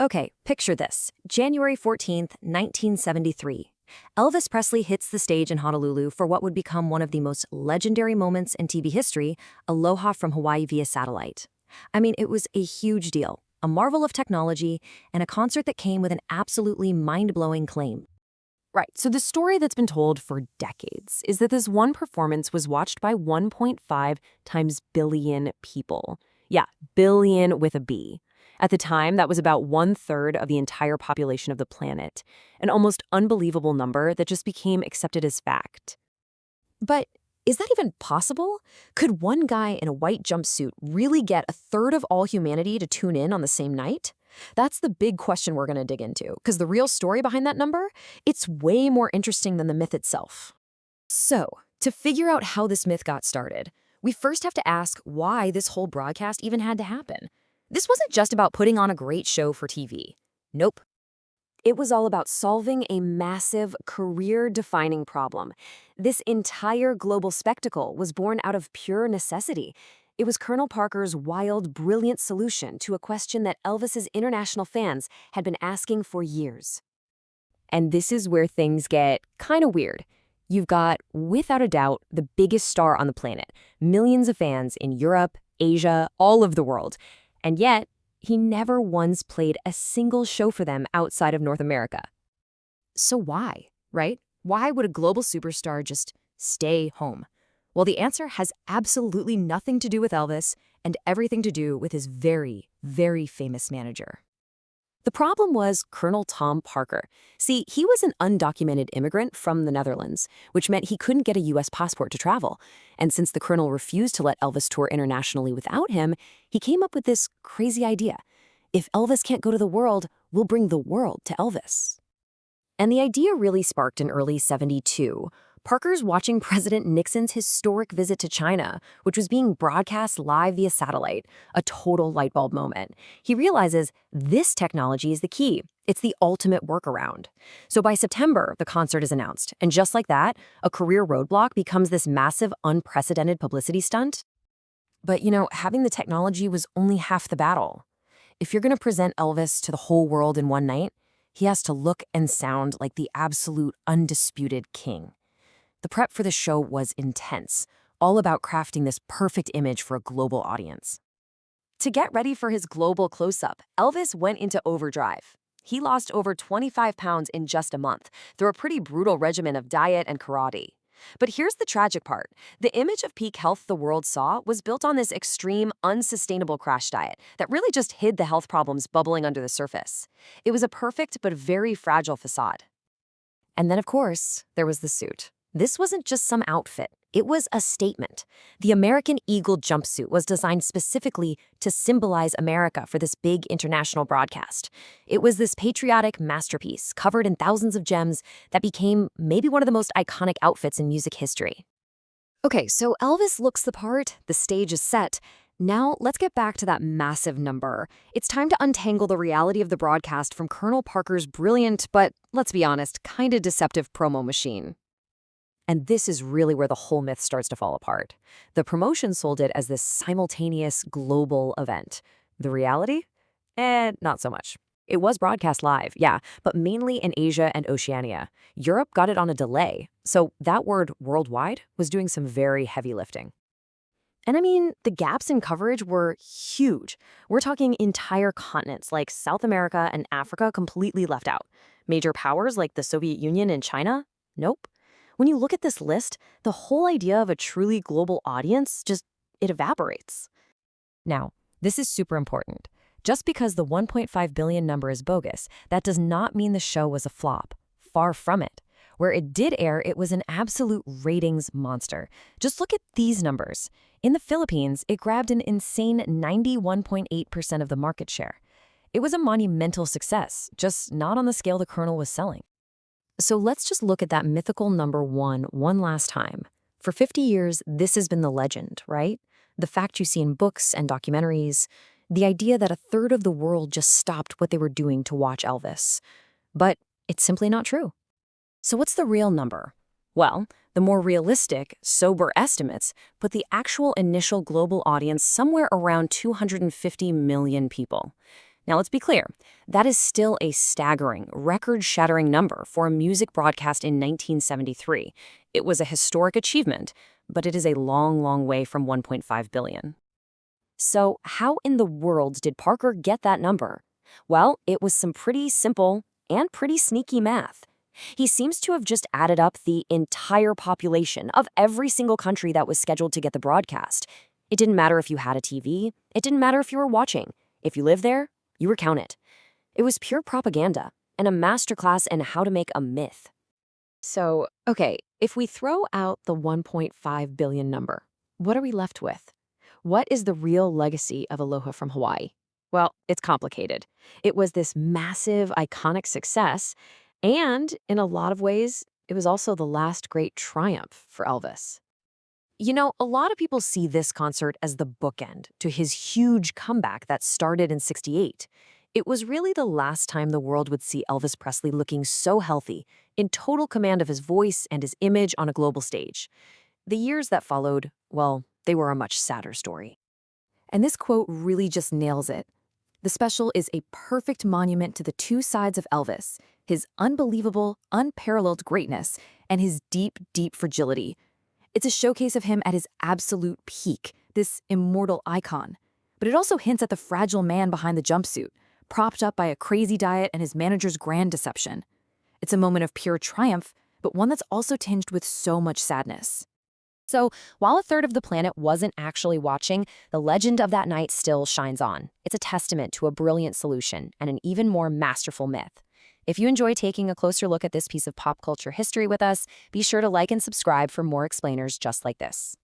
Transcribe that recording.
Okay, picture this. January 14th, 1973. Elvis Presley hits the stage in Honolulu for what would become one of the most legendary moments in TV history, Aloha from Hawaii via satellite. I mean, it was a huge deal, a marvel of technology, and a concert that came with an absolutely mind-blowing claim. Right, so the story that's been told for decades is that this one performance was watched by 1.5 times billion people. Yeah, billion with a B. At the time, that was about 1/3 of the entire population of the planet, an almost unbelievable number that just became accepted as fact. But is that even possible? Could one guy in a white jumpsuit really get a third of all humanity to tune in on the same night? That's the big question we're going to dig into, because the real story behind that number, it's way more interesting than the myth itself. So, to figure out how this myth got started, we first have to ask why this whole broadcast even had to happen. This wasn't just about putting on a great show for TV. Nope. It was all about solving a massive, career-defining problem. This entire global spectacle was born out of pure necessity. It was Colonel Parker's wild, brilliant solution to a question that Elvis's international fans had been asking for years. And this is where things get kind of weird. You've got, without a doubt, the biggest star on the planet, millions of fans in Europe, Asia, all over the world. And yet, he never once played a single show for them outside of North America. So why, right? Why would a global superstar just stay home? Well, the answer has absolutely nothing to do with Elvis and everything to do with his very, very famous manager. The problem was Colonel Tom Parker. See, he was an undocumented immigrant from the Netherlands, which meant he couldn't get a U.S. passport to travel. And since the colonel refused to let Elvis tour internationally without him, he came up with this crazy idea. If Elvis can't go to the world, we'll bring the world to Elvis. And the idea really sparked in early '72. Parker's watching President Nixon's historic visit to China, which was being broadcast live via satellite, a total light bulb moment. He realizes this technology is the key. It's the ultimate workaround. So by September, the concert is announced. And just like that, a career roadblock becomes this massive, unprecedented publicity stunt. But, having the technology was only half the battle. If you're going to present Elvis to the whole world in one night, he has to look and sound like the absolute, undisputed king. The prep for the show was intense, all about crafting this perfect image for a global audience. To get ready for his global close-up, Elvis went into overdrive. He lost over 25 pounds in just a month through a pretty brutal regimen of diet and karate. But here's the tragic part. The image of peak health the world saw was built on this extreme, unsustainable crash diet that really just hid the health problems bubbling under the surface. It was a perfect but very fragile facade. And then, of course, there was the suit. This wasn't just some outfit. It was a statement. The American Eagle jumpsuit was designed specifically to symbolize America for this big international broadcast. It was this patriotic masterpiece covered in thousands of gems that became maybe one of the most iconic outfits in music history. Okay, so Elvis looks the part, the stage is set. Now let's get back to that massive number. It's time to untangle the reality of the broadcast from Colonel Parker's brilliant, but let's be honest, kinda deceptive promo machine. And this is really where the whole myth starts to fall apart. The promotion sold it as this simultaneous global event. The reality? Not so much. It was broadcast live, yeah, but mainly in Asia and Oceania. Europe got it on a delay, so that word worldwide was doing some very heavy lifting. And I mean, the gaps in coverage were huge. We're talking entire continents like South America and Africa completely left out. Major powers like the Soviet Union and China? Nope. When you look at this list, the whole idea of a truly global audience it evaporates. Now, this is super important. Just because the 1.5 billion number is bogus, that does not mean the show was a flop. Far from it. Where it did air, it was an absolute ratings monster. Just look at these numbers. In the Philippines, it grabbed an insane 91.8% of the market share. It was a monumental success, just not on the scale the Colonel was selling. So let's just look at that mythical number one last time. For 50 years, this has been the legend, right? The fact you see in books and documentaries, the idea that a third of the world just stopped what they were doing to watch Elvis. But it's simply not true. So what's the real number? Well, the more realistic, sober estimates put the actual initial global audience somewhere around 250 million people. Now, let's be clear. That is still a staggering, record-shattering number for a music broadcast in 1973. It was a historic achievement, but it is a long, long way from 1.5 billion. So, how in the world did Parker get that number? Well, it was some pretty simple and pretty sneaky math. He seems to have just added up the entire population of every single country that was scheduled to get the broadcast. It didn't matter if you had a TV. It didn't matter if you were watching. If you lived there, you were counted. It was pure propaganda and a masterclass in how to make a myth. So, okay, if we throw out the 1.5 billion number, what are we left with? What is the real legacy of Aloha from Hawaii? Well, it's complicated. It was this massive, iconic success, and in a lot of ways, it was also the last great triumph for Elvis. You know, a lot of people see this concert as the bookend to his huge comeback that started in '68. It was really the last time the world would see Elvis Presley looking so healthy, in total command of his voice and his image on a global stage. The years that followed, well, they were a much sadder story. And this quote really just nails it. The special is a perfect monument to the two sides of Elvis, his unbelievable, unparalleled greatness, and his deep, deep fragility. It's a showcase of him at his absolute peak, this immortal icon. But it also hints at the fragile man behind the jumpsuit, propped up by a crazy diet and his manager's grand deception. It's a moment of pure triumph, but one that's also tinged with so much sadness. So, while a third of the planet wasn't actually watching, the legend of that night still shines on. It's a testament to a brilliant solution and an even more masterful myth. If you enjoy taking a closer look at this piece of pop culture history with us, be sure to like and subscribe for more explainers just like this.